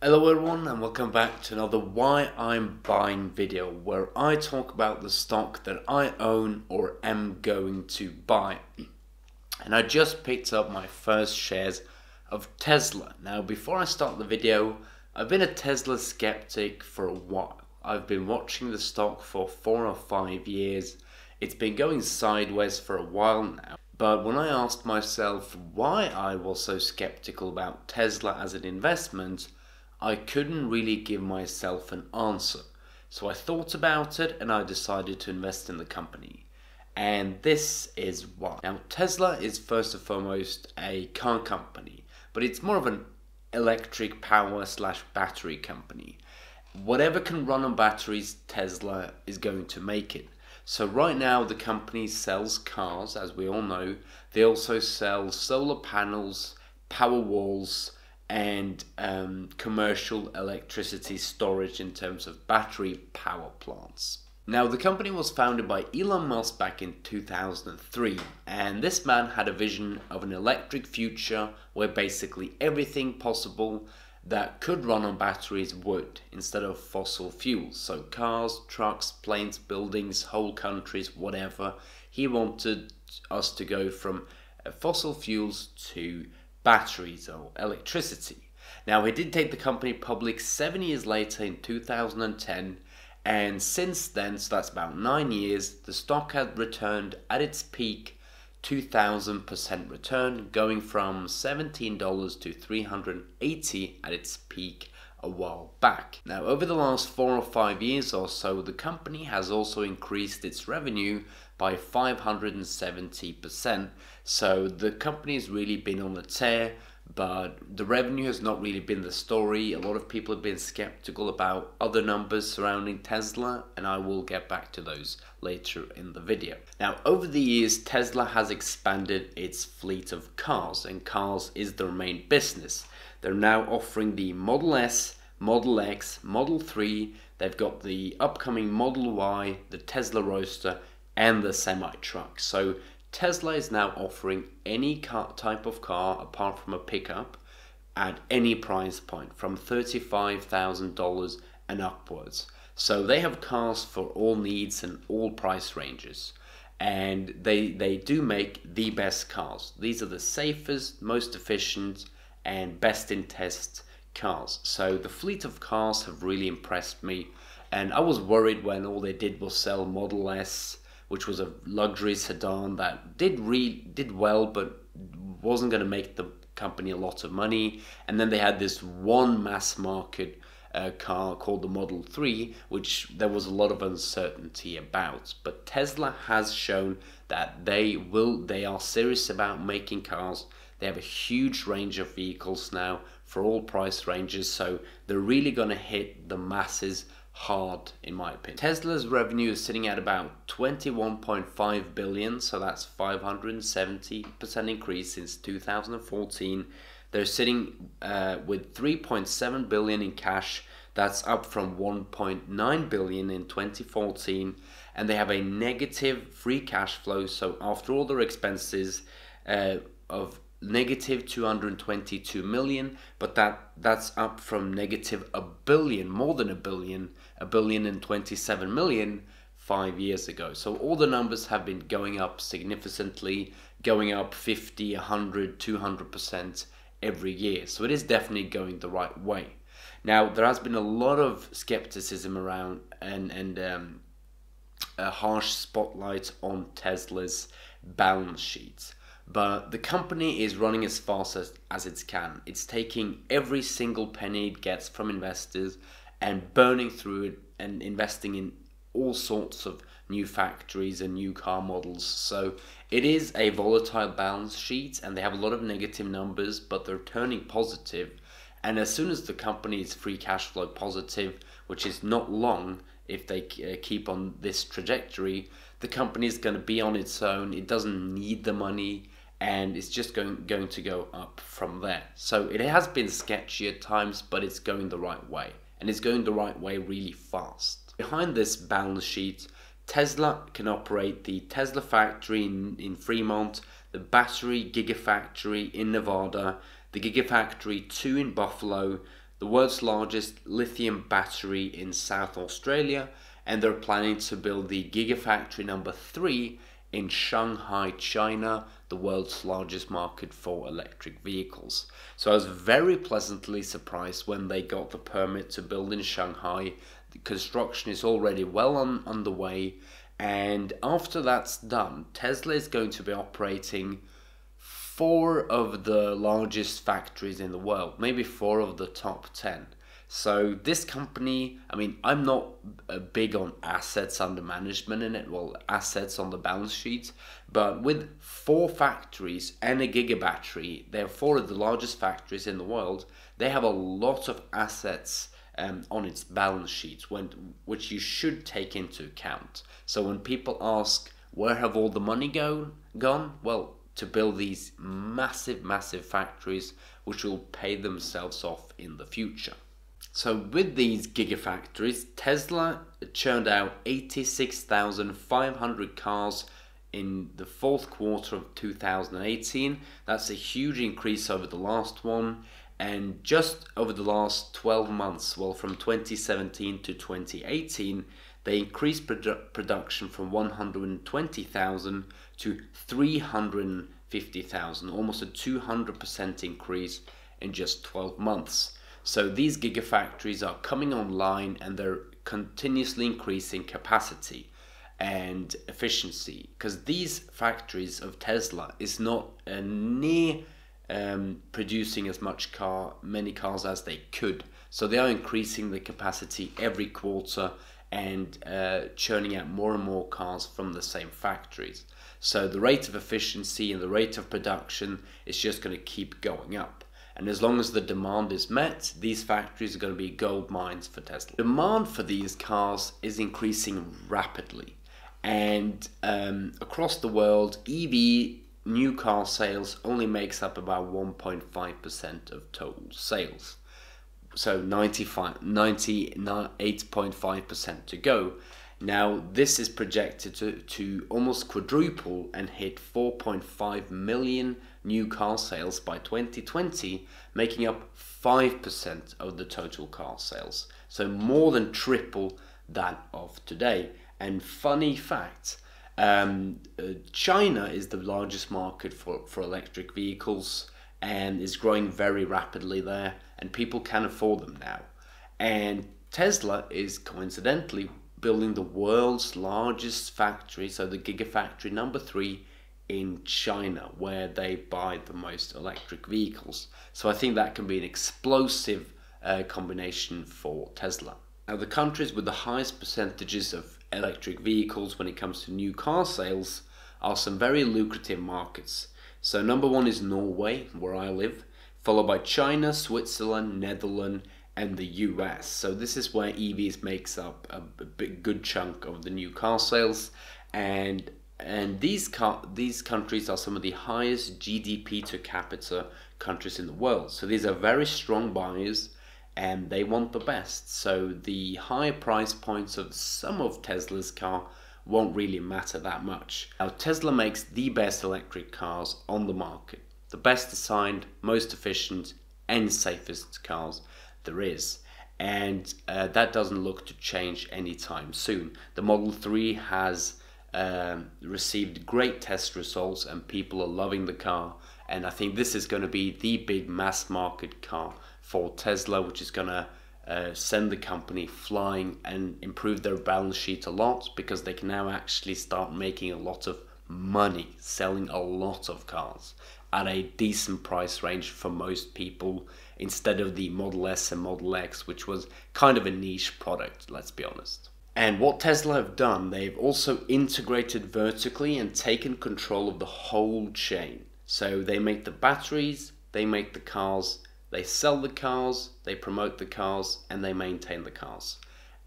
Hello everyone and welcome back to another Why I'm Buying video where I talk about the stock that I own or am going to buy. And I just picked up my first shares of Tesla. Now before I start the video, I've been a Tesla skeptic for a while. I've been watching the stock for 4 or 5 years. It's been going sideways for a while now. But when I asked myself why I was so skeptical about Tesla as an investment, I couldn't really give myself an answer. So I thought about it and I decided to invest in the company. And this is why. Now Tesla is first and foremost a car company, but it's more of an electric power / battery company. Whatever can run on batteries, Tesla is going to make it. So right now the company sells cars, as we all know. They also sell solar panels, power walls, and commercial electricity storage in terms of battery power plants. Now the company was founded by Elon Musk back in 2003, and this man had a vision of an electric future where basically everything possible that could run on batteries would, instead of fossil fuels. So cars, trucks, planes, buildings, whole countries, whatever. He wanted us to go from fossil fuels to batteries or electricity. Now he did take the company public 7 years later in 2010, and since then, so that's about 9 years, the stock had returned at its peak 2,000% return, going from $17 to $380 at its peak a while back. Now over the last 4 or 5 years or so, the company has also increased its revenue by 570%. So the company has really been on a tear, but the revenue has not really been the story. A lot of people have been skeptical about other numbers surrounding Tesla, and I will get back to those later in the video. Now over the years, Tesla has expanded its fleet of cars, and cars is their main business. They're now offering the Model S, Model X, Model 3, they've got the upcoming Model Y, the Tesla Roadster, and the semi-truck. So Tesla is now offering any type of car apart from a pickup at any price point from $35,000 and upwards. So they have cars for all needs and all price ranges. And they do make the best cars. These are the safest, most efficient, and best in test cars. So the fleet of cars have really impressed me. And I was worried when all they did was sell Model S, which was a luxury sedan that did well, but wasn't going to make the company a lot of money. And then they had this one mass market car called the Model 3, which there was a lot of uncertainty about. But Tesla has shown that they are serious about making cars. They have a huge range of vehicles now for all price ranges, so they're really going to hit the masses hard, in my opinion. Tesla's revenue is sitting at about 21.5 billion, so that's 570% increase since 2014. They're sitting with 3.7 billion in cash. That's up from 1.9 billion in 2014, and they have a negative free cash flow. So after all their expenses of negative 222 million, but that's up from negative a billion, more than a billion and 27 million 5 years ago. So all the numbers have been going up significantly, going up 50, 100, 200% every year. So it is definitely going the right way. Now there has been a lot of skepticism around and a harsh spotlight on Tesla's balance sheets. But the company is running as fast as it can. It's taking every single penny it gets from investors and burning through it and investing in all sorts of new factories and new car models. So it is a volatile balance sheet, and they have a lot of negative numbers, but they're turning positive. And as soon as the company is free cash flow positive, which is not long if they keep on this trajectory, the company is going to be on its own. It doesn't need the money, and it's just going to go up from there. So it has been sketchy at times, but it's going the right way, and it's going the right way really fast. Behind this balance sheet, Tesla can operate the Tesla factory in Fremont, the battery gigafactory in Nevada, the Gigafactory 2 in Buffalo, the world's largest lithium battery in South Australia, and they're planning to build the Gigafactory number 3 in Shanghai, China, the world's largest market for electric vehicles. So I was very pleasantly surprised when they got the permit to build in Shanghai. The construction is already well underway, and after that's done, Tesla is going to be operating 4 of the largest factories in the world, maybe 4 of the top 10. So this company, I mean, I'm not big on assets under management in it, well, assets on the balance sheet, but with 4 factories and a gigabattery, they're 4 of the largest factories in the world. They have a lot of assets on its balance sheet, which you should take into account. So when people ask, where have all the money gone? Well, to build these massive factories, which will pay themselves off in the future. So with these gigafactories, Tesla churned out 86,500 cars in the 4th quarter of 2018. That's a huge increase over the last one. And just over the last 12 months, well, from 2017 to 2018, they increased production from 120,000 to 350,000, almost a 200% increase in just 12 months. So these gigafactories are coming online, and they're continuously increasing capacity and efficiency, because these factories of Tesla is not near producing as many cars as they could. So they are increasing the capacity every quarter and churning out more and more cars from the same factories. So the rate of efficiency and the rate of production is just going to keep going up. And as long as the demand is met, these factories are going to be gold mines for Tesla. Demand for these cars is increasing rapidly. And across the world, EV new car sales only makes up about 1.5% of total sales. So 98.5% to go. Now this is projected to almost quadruple and hit 4.5 million new car sales by 2020, making up 5% of the total car sales. So more than triple that of today. And funny fact, China is the largest market for electric vehicles and is growing very rapidly there, and people can afford them now. And Tesla is coincidentally building the world's largest factory, so the Gigafactory number 3 in China, where they buy the most electric vehicles. So I think that can be an explosive combination for Tesla. Now the countries with the highest percentages of electric vehicles when it comes to new car sales are some very lucrative markets. So number 1 is Norway, where I live, followed by China, Switzerland, Netherlands, and the US. So this is where EVs makes up a good chunk of the new car sales, and these countries are some of the highest GDP to capita countries in the world. So these are very strong buyers, and they want the best. So the higher price points of some of Tesla's car won't really matter that much. Now Tesla makes the best electric cars on the market, the best designed, most efficient, and safest cars there is, and that doesn't look to change anytime soon. The Model 3 has received great test results, and people are loving the car, and I think this is going to be the big mass market car for Tesla, which is going to send the company flying and improve their balance sheet a lot, because they can now actually start making a lot of money selling a lot of cars at a decent price range for most people, instead of the Model S and Model X, which was kind of a niche product, let's be honest. And what Tesla have done, they've also integrated vertically and taken control of the whole chain. So they make the batteries, they make the cars, they sell the cars, they promote the cars, and they maintain the cars.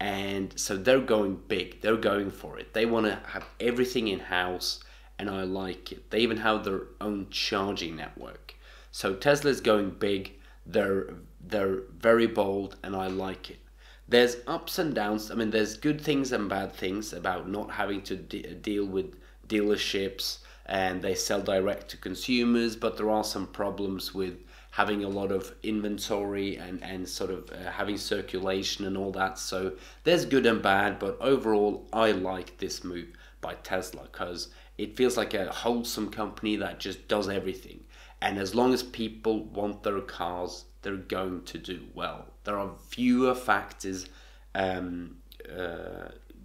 And so they're going big, they're going for it. They want to have everything in-house, and I like it. They even have their own charging network. So Tesla's going big, they're very bold, and I like it. There's ups and downs. I mean, there's good things and bad things about not having to deal with dealerships, and they sell direct to consumers, but there are some problems with having a lot of inventory and sort of having circulation and all that. So there's good and bad, but overall I like this move by Tesla because it feels like a wholesome company that just does everything. And as long as people want their cars, they're going to do well. There are fewer factors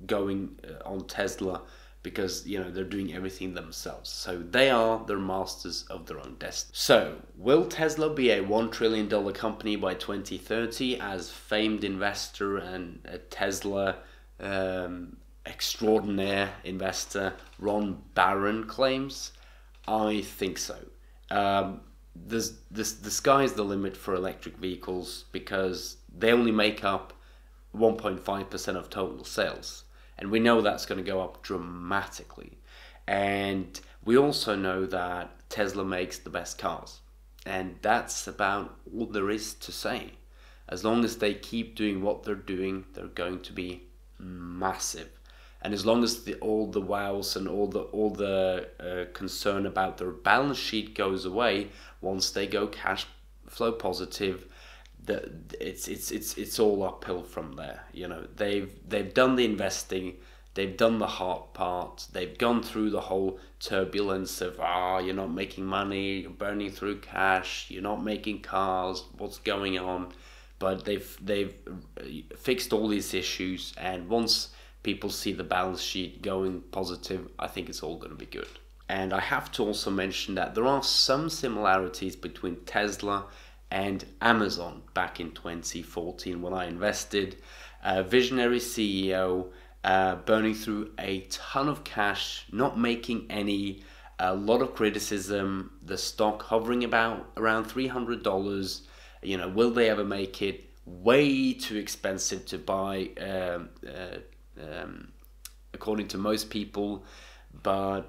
going on Tesla because, you know, they're doing everything themselves. So they're masters of their own destiny. So will Tesla be a $1 trillion company by 2030 as famed investor and a Tesla extraordinaire investor Ron Barron claims? I think so. The sky's the limit for electric vehicles because they only make up 1.5% of total sales. And we know that's going to go up dramatically. And we also know that Tesla makes the best cars. And that's about all there is to say. As long as they keep doing what they're doing, they're going to be massive. And as long as all the wows and all the concern about their balance sheet goes away, once they go cash flow positive, it's all uphill from there. You know, they've done the investing, they've done the hard part, they've gone through the whole turbulence of you're not making money, you're burning through cash, you're not making cars, what's going on? But they've fixed all these issues, and once people see the balance sheet going positive, I think it's all going to be good. And I have to also mention that there are some similarities between Tesla and Amazon back in 2014 when I invested. Visionary CEO, burning through a ton of cash, not making any, a lot of criticism, the stock hovering around $300. You know, will they ever make it? Way too expensive to buy, according to most people, but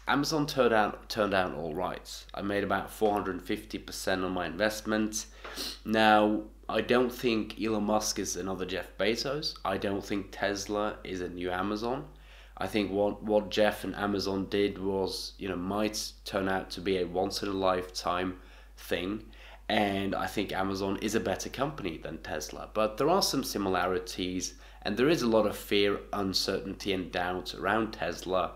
Amazon turned out all right. I made about 450% on my investment. Now, I don't think Elon Musk is another Jeff Bezos. I don't think Tesla is a new Amazon. I think what Jeff and Amazon did was, you know, might turn out to be a once in a lifetime thing. And I think Amazon is a better company than Tesla. But there are some similarities, and there is a lot of fear, uncertainty, and doubt around Tesla.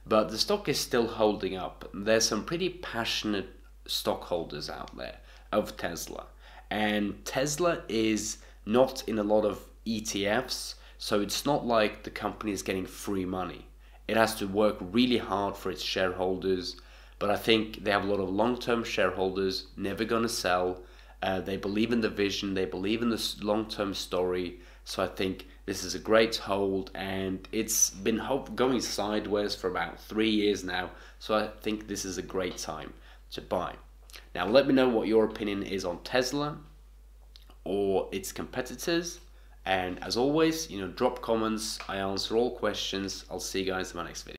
But the stock is still holding up. There's some pretty passionate stockholders out there of Tesla. And Tesla is not in a lot of ETFs, so it's not like the company is getting free money. It has to work really hard for its shareholders, but I think they have a lot of long-term shareholders, never gonna sell. They believe in the vision, they believe in the long-term story, so I think this is a great hold, and it's been going sideways for about 3 years now, so I think this is a great time to buy. Now let me know what your opinion is on Tesla or its competitors, and as always, you know, drop comments. I answer all questions. I'll see you guys in my next video.